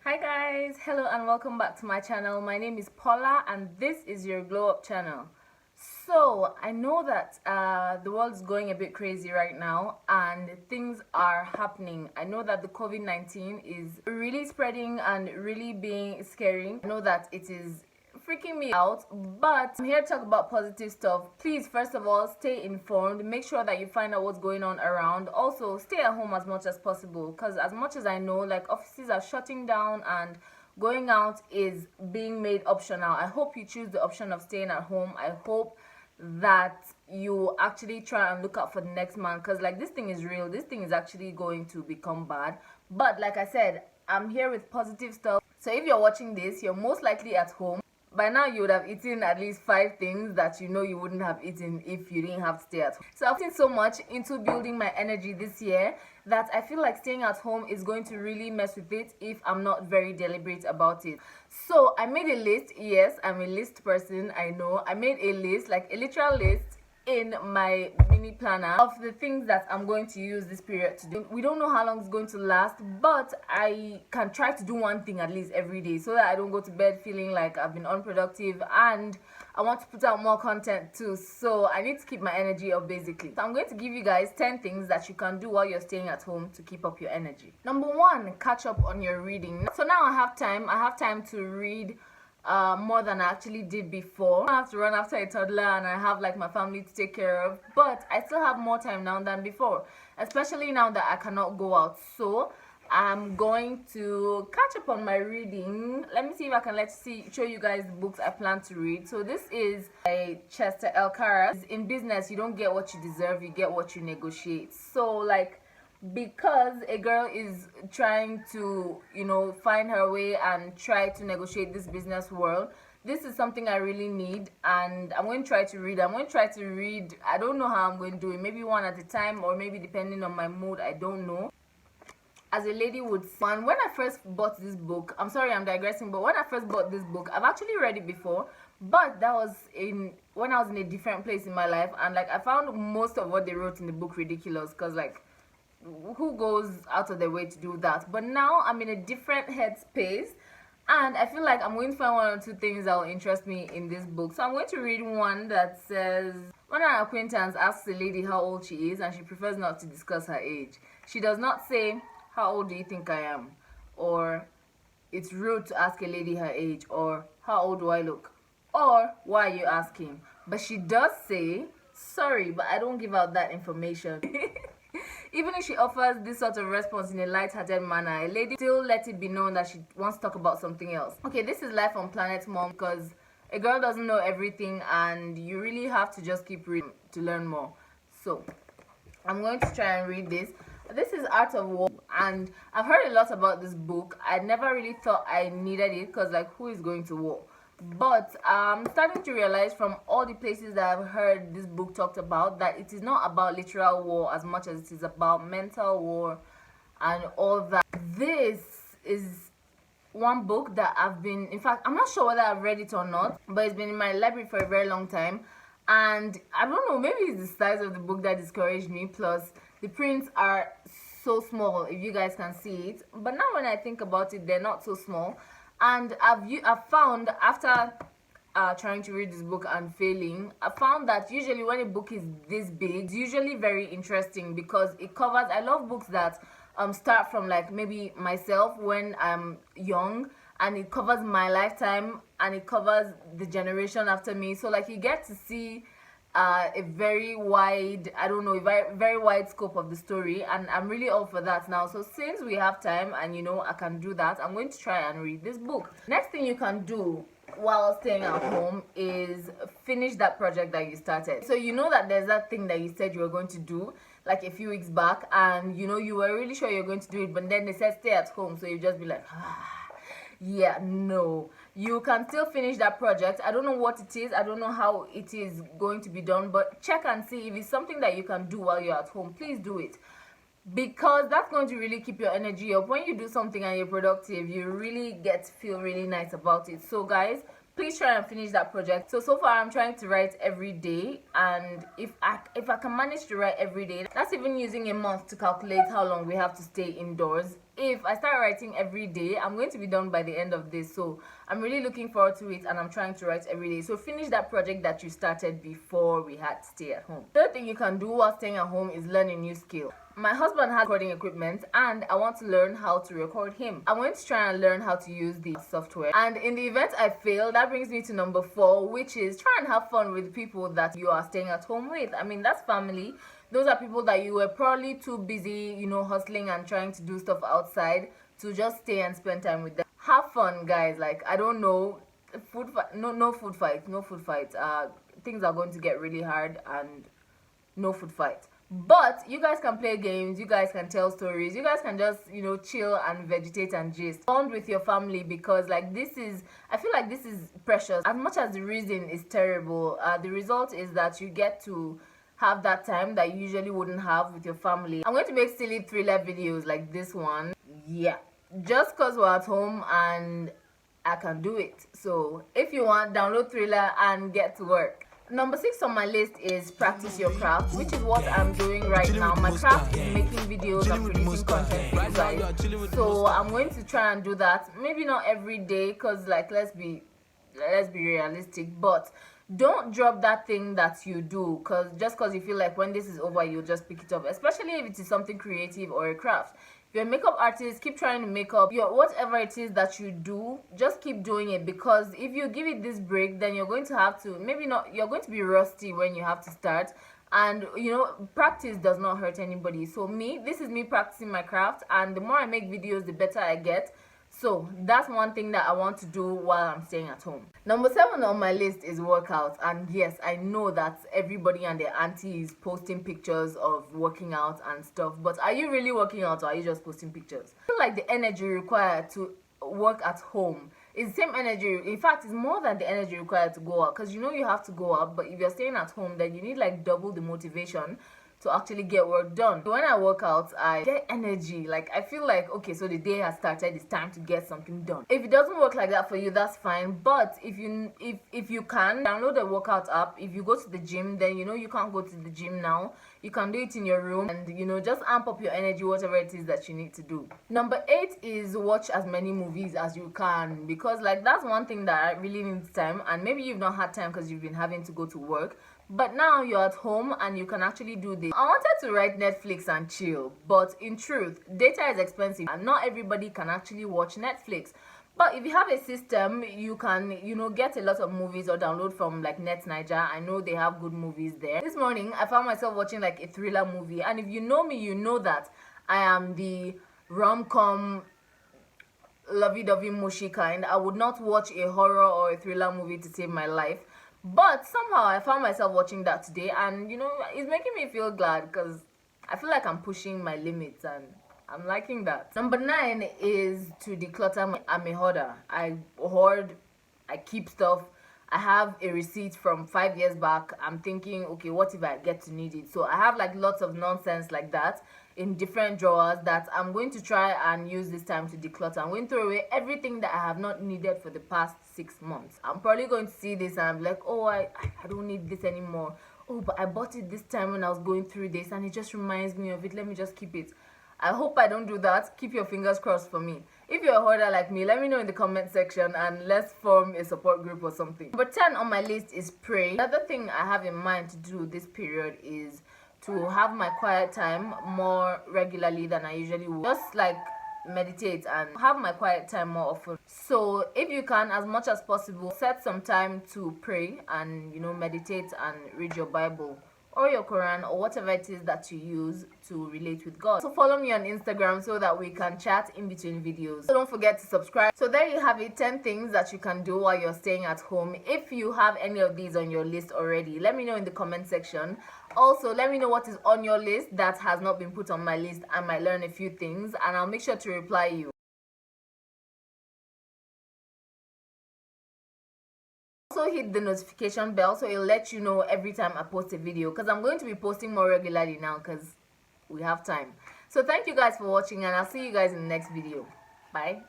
Hi guys, hello and welcome back to my channel. My name is Paula and this is your glow up channel. So I know that the world's going a bit crazy right now and things are happening. I know that the COVID-19 is really spreading and really being scary. I know that it is freaking me out, but I'm here to talk about positive stuff. Please, first of all, stay informed. Make sure that you find out what's going on around. Also, stay at home as much as possible, because as much as I know, like, offices are shutting down and going out is being made optional. I hope you choose the option of staying at home. I hope that you actually try and look out for the next man, because like this thing is real. This thing is actually going to become bad. But like I said, I'm here with positive stuff. So if you're watching this, you're most likely at home. By now you would have eaten at least 5 things that you know you wouldn't have eaten if you didn't have to stay at home. So I've been so much into building my energy this year that I feel like staying at home is going to really mess with it if I'm not very deliberate about it. So I made a list. Yes, I'm a list person, I know. I made a list, like a literal list, in my mini planner of the things that I'm going to use this period to do. We don't know how long it's going to last, but I can try to do one thing at least every day so that I don't go to bed feeling like I've been unproductive, and I want to put out more content too, so I need to keep my energy up basically. So I'm going to give you guys 10 things that you can do while you're staying at home to keep up your energy. Number 1, catch up on your reading. So now I have time to read more than I actually did before. I have to run after a toddler and I have like my family to take care of, but I still have more time now than before, especially now that I cannot go out. So I'm going to catch up on my reading. Let me see if I can show you guys the books I plan to read. So this is by Chester L. Cara. In business, you don't get what you deserve, you get what you negotiate. So like, because a girl is trying to, find her way and try to negotiate this business world, this is something I really need, and I'm going to try to read. I don't know how I'm going to do it, maybe one at a time, or maybe depending on my mood, I don't know. As a lady would say, and when I first bought this book, I'm sorry I'm digressing, but when I first bought this book, I've actually read it before, but that was when I was in a different place in my life, and like I found most of what they wrote in the book ridiculous, because like, who goes out of their way to do that? But now I'm in a different headspace and I feel like I'm going to find 1 or 2 things that will interest me in this book. So I'm going to read one that says, when an acquaintance asks a lady how old she is and she prefers not to discuss her age, she does not say, how old do you think I am? Or, it's rude to ask a lady her age, or how old do I look? Or, why are you asking? But she does say, sorry, but I don't give out that information. Even if she offers this sort of response in a light-hearted manner, a lady still let it be known that she wants to talk about something else. Okay, this is life on Planet Mom, because a girl doesn't know everything and you really have to just keep reading to learn more. So I'm going to try and read this. This is Art of War, and I've heard a lot about this book. I never really thought I needed it, because like, who is going to war? But I'm starting to realize from all the places that I've heard this book talked about that it is not about literal war as much as it is about mental war and all that. This is one book that in fact, I'm not sure whether I've read it or not, but it's been in my library for a very long time. And I don't know, maybe it's the size of the book that discouraged me, plus the prints are so small, if you guys can see it. But now when I think about it, they're not so small. And I've found, after trying to read this book and failing, I found that usually when a book is this big, it's usually very interesting, because it covers, I love books that start from like maybe myself when I'm young, and it covers my lifetime, and it covers the generation after me. So like, you get to see a very wide, very wide scope of the story, and I'm really all for that now. So since we have time and I can do that, I'm going to try and read this book. Next thing you can do while staying at home is finish that project that you started. So you know that there's that thing that you said you were going to do like a few weeks back, and you were really sure you're going to do it, but then they said stay at home, so you just be like, yeah, no, you can still finish that project. I don't know what it is, I don't know how it is going to be done, but check and see if it's something that you can do while you're at home. Please do it, because that's going to really keep your energy up. When you do something and you're productive, you really get to feel really nice about it. So guys, please try and finish that project. So far I'm trying to write every day, and if I can manage to write every day, that's even using a month to calculate how long we have to stay indoors. If I start writing every day, I'm going to be done by the end of this. So I'm really looking forward to it, and I'm trying to write every day. So finish that project that you started before we had to stay at home. Third thing you can do while staying at home is learn a new skill. My husband has recording equipment, and I want to learn how to record him. I'm going to try and learn how to use the software. And in the event I fail, that brings me to number 4, which is try and have fun with people that you are staying at home with. I mean, that's family. Those are people that you were probably too busy, you know, hustling and trying to do stuff outside to just stay and spend time with them. Have fun, guys. Like, I don't know, no food fight. Things are going to get really hard, and no food fight. But you guys can play games, you guys can tell stories, you guys can just, you know, chill and vegetate and gist. Bond with your family, because like I feel like this is precious. As much as the reason is terrible, the result is that you get to have that time that you usually wouldn't have with your family. I'm going to make silly thriller videos like this one. Yeah, just because we're at home and I can do it. So if you want, download Thriller and get to work. Number 6 on my list is practice your craft, which is what I'm doing right now. My craft is making videos and producing content for you guys. So I'm going to try and do that. Maybe not every day, because like let's be realistic, but don't drop that thing that you do just because you feel like when this is over you'll just pick it up, especially if it is something creative or a craft. If you're a makeup artist, keep trying to make up whatever it is that you do. Just keep doing it, because if you give it this break, then you're going to have to, you're going to be rusty when you have to start. And you know, practice does not hurt anybody. So this is me practicing my craft, and the more I make videos, the better I get. So that's one thing that I want to do while I'm staying at home. Number 7 on my list is workout. And yes, I know that everybody and their auntie is posting pictures of working out and stuff, but are you really working out, or are you just posting pictures? I feel like the energy required to work at home is the same energy. In fact, it's more than the energy required to go out, because you know you have to go out, but if you're staying at home, then you need like double the motivation to actually get work done. When I work out, I get energy. Like, I feel like, okay, so the day has started, it's time to get something done. If it doesn't work like that for you, that's fine. But if you can, download the workout app. If you go to the gym, then you know you can't go to the gym now. You can do it in your room, and you know, just amp up your energy, whatever it is that you need to do. Number 8 is watch as many movies as you can, because like that's one thing that really needs time. And maybe you've not had time because you've been having to go to work, but now you're at home and you can actually do this. I wanted to write Netflix and chill, but in truth, data is expensive and not everybody can actually watch Netflix. But if you have a system, you can, you know, get a lot of movies or download from like Net Niger. I know they have good movies there. This morning, I found myself watching like a thriller movie. And if you know me, you know that I am the rom-com, lovey-dovey, mushy kind. I would not watch a horror or a thriller movie to save my life. But somehow I found myself watching that today, and you know, it's making me feel glad, because I feel like I'm pushing my limits and I'm liking that. Number 9 is to declutter. I'm a hoarder. I hoard, I keep stuff. I have a receipt from 5 years back. I'm thinking, okay, what if I get to need it? So I have like lots of nonsense like that in different drawers that I'm going to try and use this time to declutter. I'm going to throw away everything that I have not needed for the past 6 months. I'm probably going to see this and I'm like, oh, I don't need this anymore. Oh, but I bought it this time when I was going through this and it just reminds me of it. Let me just keep it. I hope I don't do that. Keep your fingers crossed for me. If you're a hoarder like me, let me know in the comment section and let's form a support group or something. Number 10 on my list is pray. Another thing I have in mind to do this period is to have my quiet time more regularly than I usually would. Just like meditate and have my quiet time more often. So if you can, as much as possible, set some time to pray and, you know, meditate and read your Bible or your Quran or whatever it is that you use to relate with God. So follow me on Instagram so that we can chat in between videos. So don't forget to subscribe. So there you have it, 10 things that you can do while you're staying at home. If you have any of these on your list already, let me know in the comment section. Also, let me know what is on your list that has not been put on my list. I might learn a few things and I'll make sure to reply you. Also hit the notification bell so it'll let you know every time I post a video, because I'm going to be posting more regularly now because we have time. So thank you guys for watching and I'll see you guys in the next video. Bye.